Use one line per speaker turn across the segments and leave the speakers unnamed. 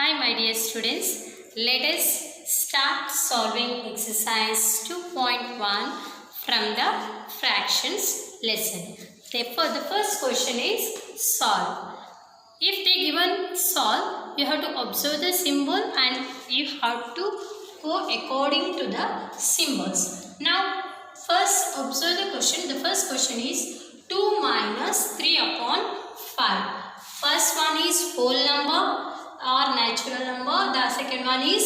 Hi my dear students, let us start solving exercise 2.1 from the fractions lesson. Therefore, the first question is solve. If they given solve, you have to observe the symbol and you have to go according to the symbols. Now, first observe the question. The first question is 2 minus 3 upon 5. First one is whole number or natural number, the second one is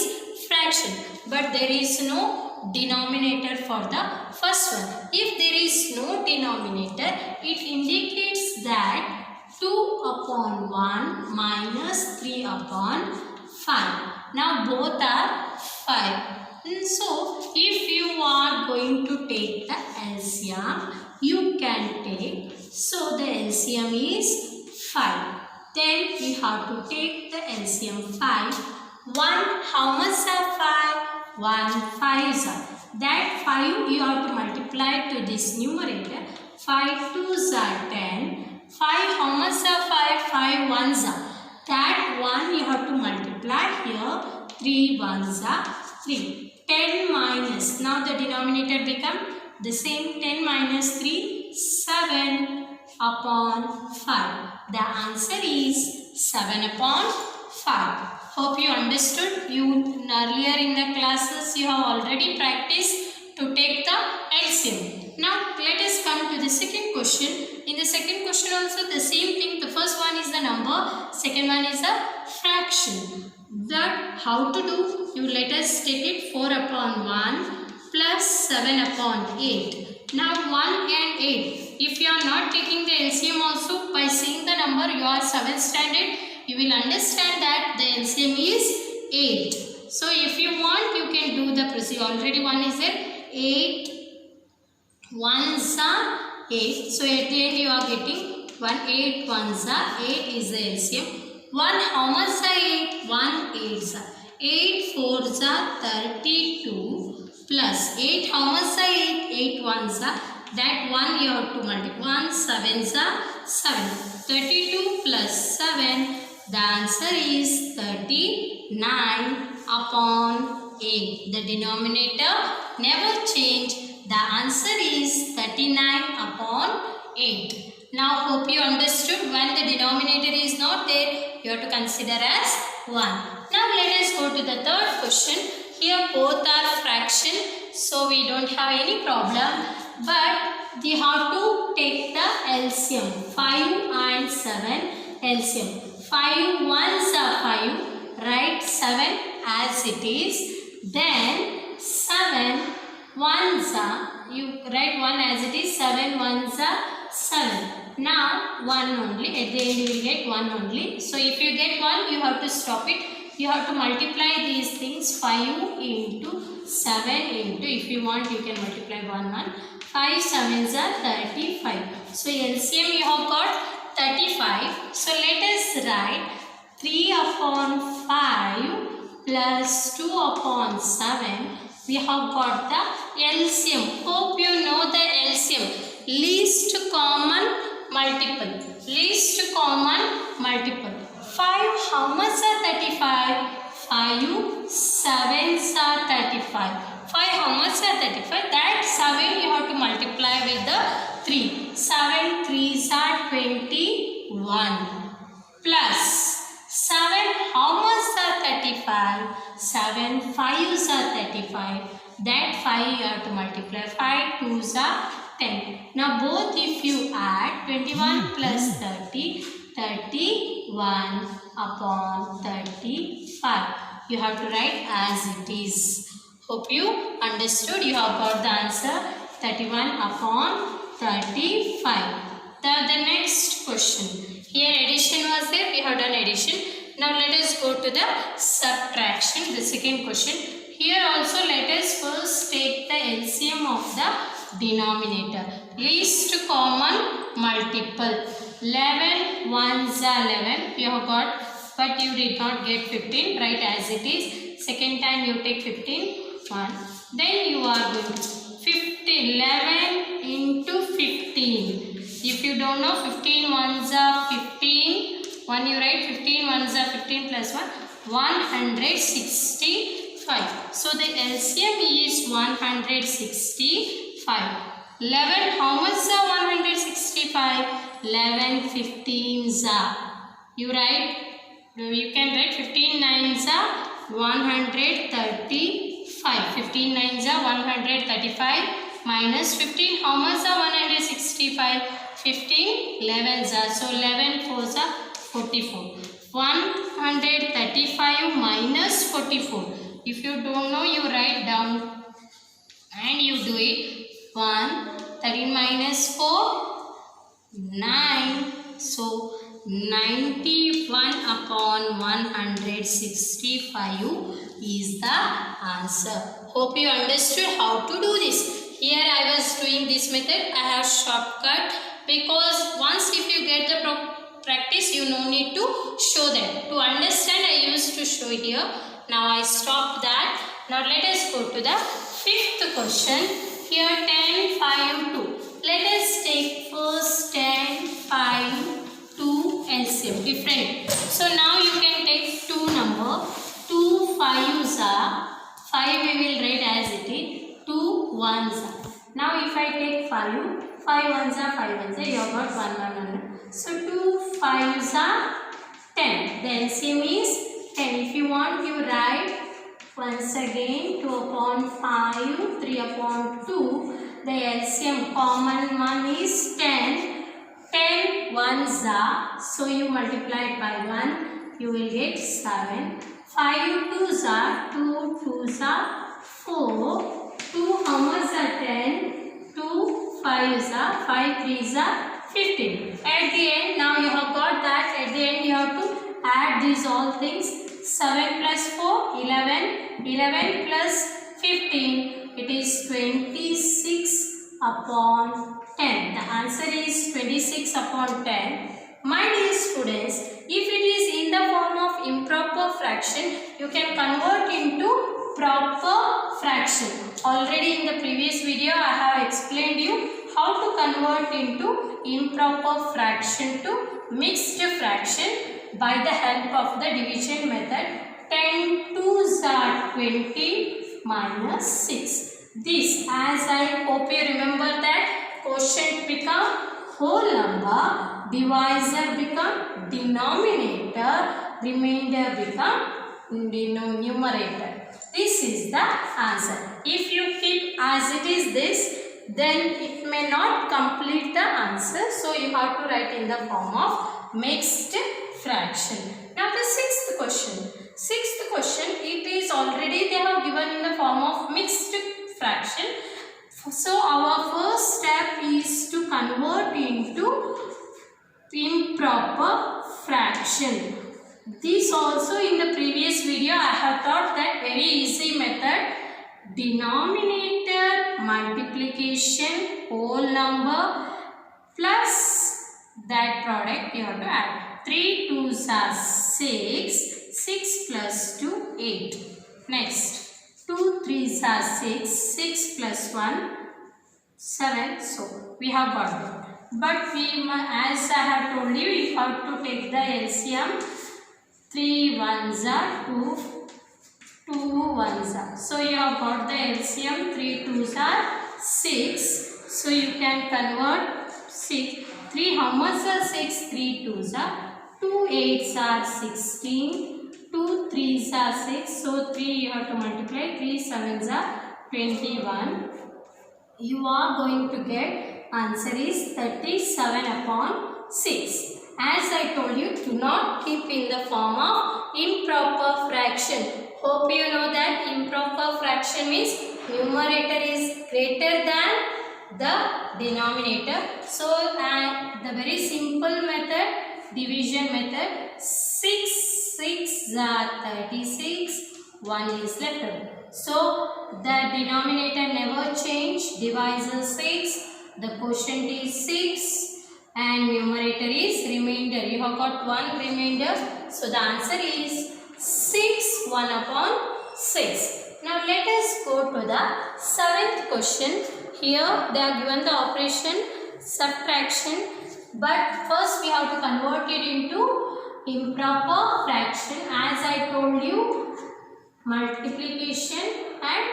fraction, but there is no denominator for the first one. If there is no denominator, it indicates that 2 upon 1 minus 3 upon 5. Now both are 5. So if you are going to take the LCM, you can take, so the LCM is 5. Then we have to take the LCM 5. 1, how much are 5? 1 5s are. That 5 you have to multiply to this numerator. 5 2s are 10. 5, how much are 5? 5 1s are. That 1 you have to multiply here. 3 1s are 3. 10 minus, now the denominator become the same. 10 minus 3, 7 upon 5. The answer is 7 upon 5. Hope you understood. You earlier in the classes you have already practiced to take the LCM. Now let us come to the second question. In the second question also the same thing. The first one is the number, second one is a fraction. That how to do? You let us take it 4 upon 1 plus 7 upon 8. Now 1 and 8. If you are not taking the LCM also, by seeing the number, you are 7th standard, you will understand that the LCM is 8. So if you want, you can do the procedure. Already 1 is there. 8 1s are 8. So at the end you are getting 1 8 1s are 8 is the LCM. 1 how much are 8? 1 8s are. 8 4s are 32 plus 8 how much are 8? 8 1s are. That 1 you have to multiply. 1 7s are 7. 32 plus 7. The answer is 39 upon 8. The denominator never change. The answer is 39 upon 8. Now hope you understood. When the denominator is not there, you have to consider as 1. Now let us go to the third question. Here both are fraction, so we don't have any problem. But we have to take the LCM. 5 and 7 LCM. 5 1s are 5. Write 7 as it is. Then 7 1s are, you write 1 as it is. 7 1s are 7. Now 1 only. At the end you will get 1 only. So if you get 1, you have to stop it. You have to multiply these things. 5 into 7 into, if you want you can multiply 1 1. 5 7s are 35. So LCM you have got 35. So let us write 3 upon 5 plus 2 upon 7. We have got the LCM. Hope you know the LCM. Least common multiple. Least common multiple. 5 how much are 35? 5 7s are 35. 5 how much are 35? That 7 you have to multiply with the 3. 7 3s are 21 plus 7 how much are 35? 7 5s are 35. That 5 you have to multiply. 5 2s are 10. Now both if you add 21 plus 30, 31 upon 35. You have to write as it is. Hope you understood. You have got the answer 31 upon 35. The next question. Here addition was there. We have done addition. Now let us go to the subtraction. The second question. Here also let us first take the LCM of the denominator. Least common multiple. 11 1s are 11. You have got, but you did not get 15. Write as it is. Second time you take 15. 1. Then you are going to 11 into 15. If you don't know, 15 1s are 15. 1 you write 15 ones are 15 plus 1 165. So the LCM is 165. 11 how much are 165? 11 15s are. You write, you can write 15 nines are 135. 15 nines are 135 minus 15 how much are 165? 15 11s are, so 11 4s are 44. 135 minus 44. If you don't know, you write down and you do it. 1 13 minus 4 9. So 91 upon 165 is the answer. Hope you understood how to do this. Here I was doing this method. I have shortcut because once if you get the practice, you no need to show them. To understand, I used to show here. Now I stopped that. Now let us go to the fifth question. Here 10, 5, 2. Let us take first 10, 5, 2 LCM. Different. So now you can take 2 number. 2 5s are. 5 we will write as it is. 2 1s are. Now if I take 5 1s are 5 1s are. You have got 1 1 1. So 2 5s are 10. The LCM is 10. If you want, you write once again 2 upon 5, 3 upon 2. The LCM common one is 10. 10 1s are. So you multiply it by 1. You will get 7. 5 2s are. 2 2s are 4. 2 how much are 10? 2 5s are. 5 3s are 15. At the end, now you have got that. At the end, you have to add these all things. 7 plus 4, 11. 11 plus 15, it is 26 upon 10. The answer is 26 upon 10. My dear students, if it is in the form of improper fraction, you can convert into proper fraction. Already in the previous video, I have explained you how to convert into improper fraction to mixed fraction by the help of the division method. 10 2s are 20 minus 6. This, as I hope you remember that, quotient become whole number, divisor become denominator, remainder become numerator. This is the answer. If you keep as it is this, then it may not complete the answer. So you have to write in the form of mixed fraction. Now the sixth question. Sixth question, it is already they have given in the form of mixed fraction. So our first step is to convert into improper fraction. This also in the previous video I have taught that very easy method. Denominator multiplication whole number plus that product you have to add. 3 2s are 6. 6 plus 2 8. Next 2 3s are 6. 6 plus 1 7. So we have got that. But we, as I have told you, you have to take the LCM. 3 1s are 2. 2 1s are. So you have got the LCM. 3 2s are 6. So you can convert 6. 3 how much are 6? 3 2s are. 2 8s are 16. 2 3s are 6. So 3 you have to multiply. 3 7s are 21. You are going to get answer is 37 upon 6. As I told you, do not keep in the form of improper fraction. Hope you know that improper fraction means numerator is greater than the denominator. So the very simple method, division method, 6 6 are 36, 1 is left over. So the denominator never change, divisor 6, the quotient is 6 and numerator is remainder. You have got 1 remainder. So the answer is 6 1 upon 6. Now let us go to the 7th question. Here they are given the operation subtraction, but first we have to convert it into improper fraction. As I told you, multiplication and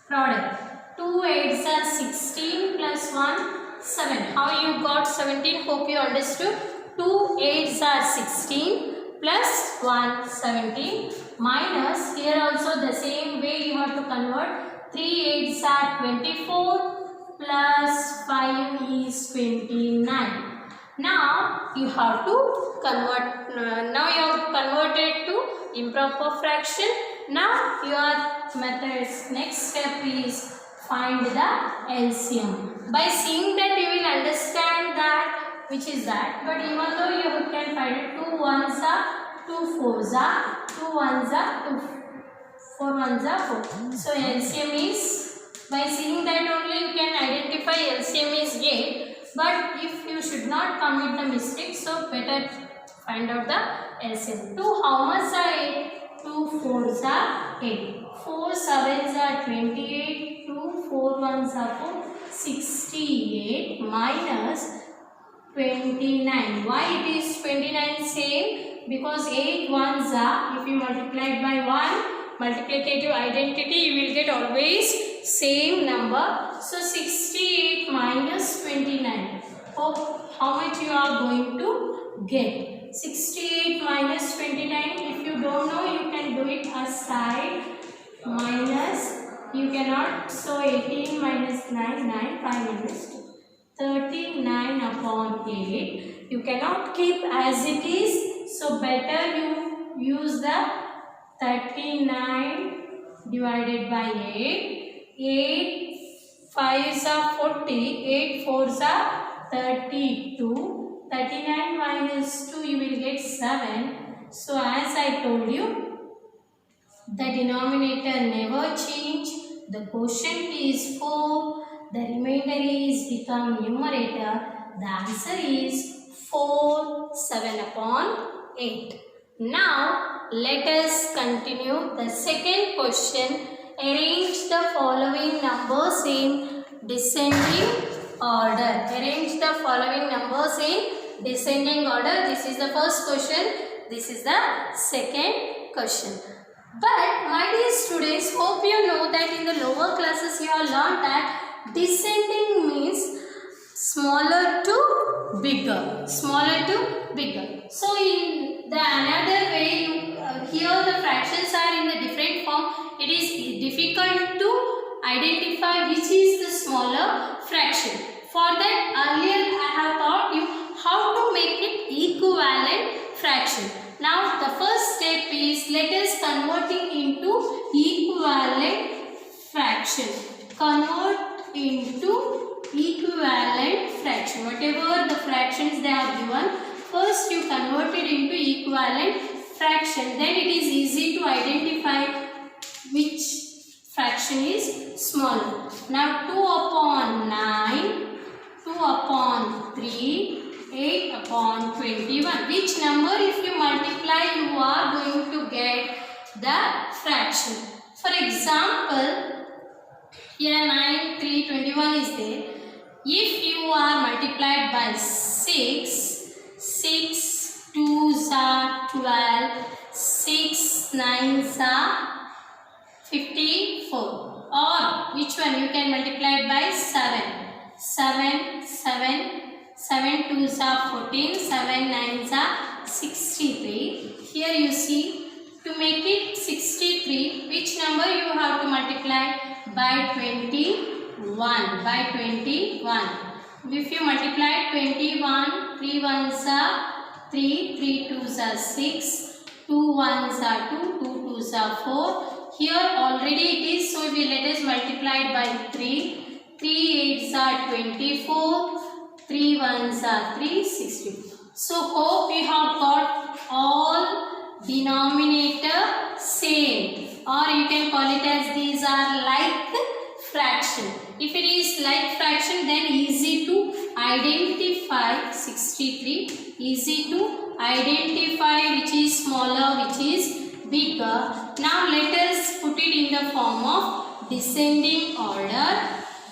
product. 2 8s are 16 plus 1 7. How you got 17? Hope you understood. 2 8s are 16 plus 1 17 minus, here also the same way you have to convert. 3 8s are 24 plus 5 is 29. Now you have to convert. Now you have converted to improper fraction. Now your methods next step is find the LCM. By seeing that you will understand that which is that. But even though you can find it, 2 1s are 2 4s are 2 1s are 2 4 1s are 4. So LCM is, by seeing that only you can identify LCM is 8. But if you should not commit the mistake, so better find out the LCM. 2 how much are 8? 2 4s are 8. 4 7s are 28. 2 4 1s are 4. 68 minus 29. Why it is 29 same? Because 8 1s are, if you multiply it by 1, multiplicative identity, you will get always same number. So 68 minus 29. How much you are going to get? 68 minus 29. If you don't know, you can do it aside. Minus, you cannot. So 18 minus 9, 9, 5 minus 2. 39 upon 8. You cannot keep as it is. So better you use the 39 divided by 8. 8 5s are 40. 8 4s are 32. 39 minus 2 you will get 7. So as I told you, the denominator never change. The quotient is 4. The remainder is become numerator. The answer is 4 7 upon 8. Now let us continue the second question. Arrange the following numbers in descending order. Arrange the following numbers in descending order. This is the first question. This is the second question. But my dear students, hope you know that in the lower classes you have learned that descending means smaller to bigger. Smaller to bigger. So in the another way, here the fractions are in the different form. It is difficult to identify which is the smaller fraction. For that, earlier I have taught you how to make it equivalent fraction. Now the first step is, let us convert it into equivalent fraction. Convert into equivalent fraction. Whatever the fractions they are given, first you convert it into equivalent fraction. Then it is easy to identify which fraction is smaller. Now 2 upon 9, 2 upon 3, 8 upon 21. Which number if you multiply you are going to get the fraction. For example, here 9, 3, 21 is there. If you are multiplied by 6, 6 2s are 12, 6 9s are 54. Or which one you can multiply it by 7. 7 7 2s are 14, 7 9s are 63. Here you see, to make it 63, which number you have to multiply? By 21. By 21. If you multiply 21, 3 1s are 3, 3 2s are 6, 2 1s are 2, 2 2s are 4. Here already it is, so let us multiply it by 3. 3 8s are 24. 3 1s are 3, 64. So hope you have got all denominator same, or you can call it as these are like fraction. If it is like fraction, then easy to identify 63. Easy to identify which is smaller, which is bigger. Now let us put it in the form of descending order.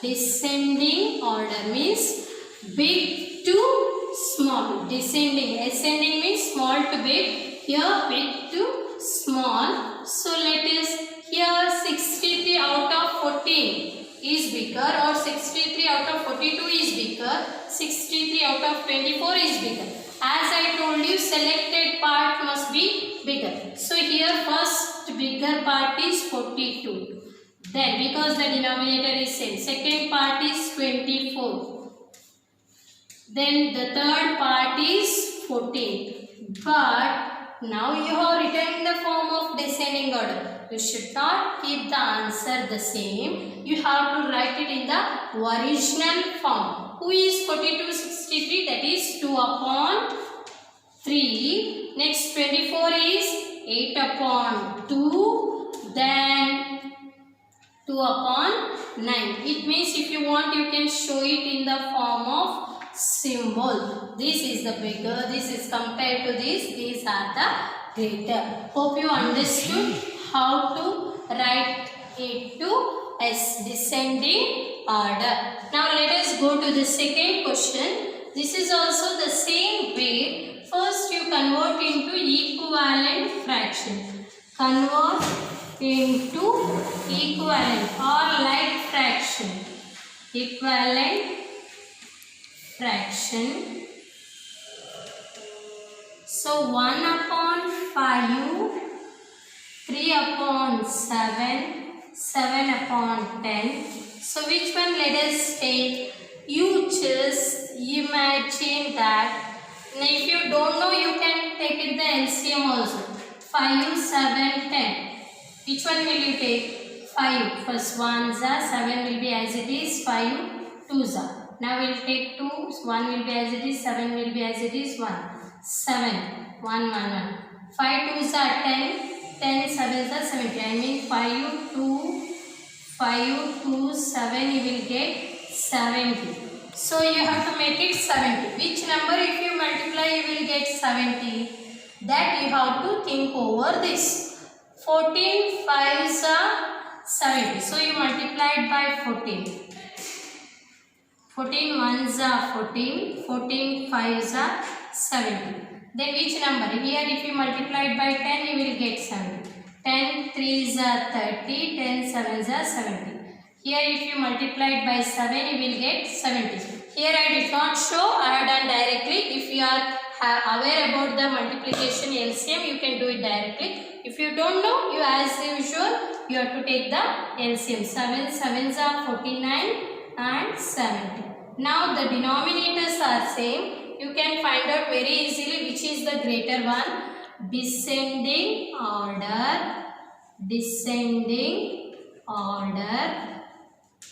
Descending order means big to small. Descending. Ascending means small to big. Here big to small. So let us, here 63 out of 14 is bigger, or 63 out of 42 is bigger. 63 out of 24 is bigger. As I told you, selected part must be bigger. So here first bigger part is 42. Then because the denominator is same, second part is 24. Then the third part is 14. But now you have written in the form of descending order. You should not keep the answer the same. You have to write it in the original form. Who is 42, 63? That is 2 upon 3. Next 24 is 8 upon 2. Then 2 upon 9. It means if you want, you can show it in the form of symbol. This is the bigger, this is compared to this, these are the greater. Hope you understood how to write it to as descending order. Now let us go to the second question. This is also the same way. First you convert into equivalent fraction. Convert into equivalent or like fraction. Equivalent fraction. So 1 upon 5, 3 upon 7, 7 upon 10. So which one let us take? You just imagine that. Now if you don't know, you can take it the LCM also. 5, 7, 10. Which one will you take? 5. First 1s are, 7 will be as it is, 5 2s are. Now we will take 2, 1 will be as it is, 7 will be as it is, 1. 7, 1, 1, 1. 5 2s are 10, 10 7s are 70. I mean 5, 2, 5, 2, 7, you will get 70. So you have to make it 70. Which number if you multiply you will get 70? That you have to think over this. 14 5s are 70. So you multiply it by 14. 14 1s are 14, 14 5s are 70. Then which number? Here if you multiply it by 10, you will get 70. 10 3s are 30, 10 7s are 70. Here if you multiply it by 7, you will get 70. Here I did not show, I have done directly. If you are aware about the multiplication LCM, you can do it directly. If you don't know, you as usual, you have to take the LCM. 7 7s are 49 and 70. Now the denominators are same. You can find out very easily which is the greater one. Descending order. Descending order.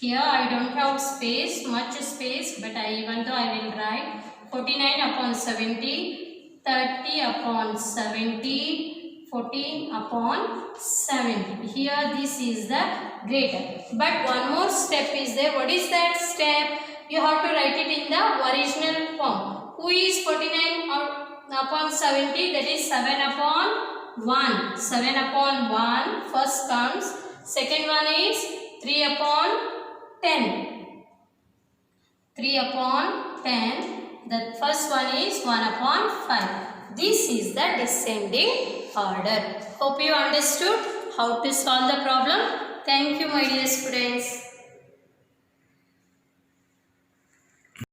Here I don't have space, much space, but even though I will write 49 upon 70, 30 upon 70, 14 upon 70. Here this is the greater. But one more step is there. What is that step? You have to write it in the original form. Who is 49 upon 70? That is 7 upon 1. 7 upon 1 first comes. Second one is 3 upon 10. 3 upon 10. The first one is 1 upon 5. This is the descending order. Hope you understood how to solve the problem. Thank you, my dear students.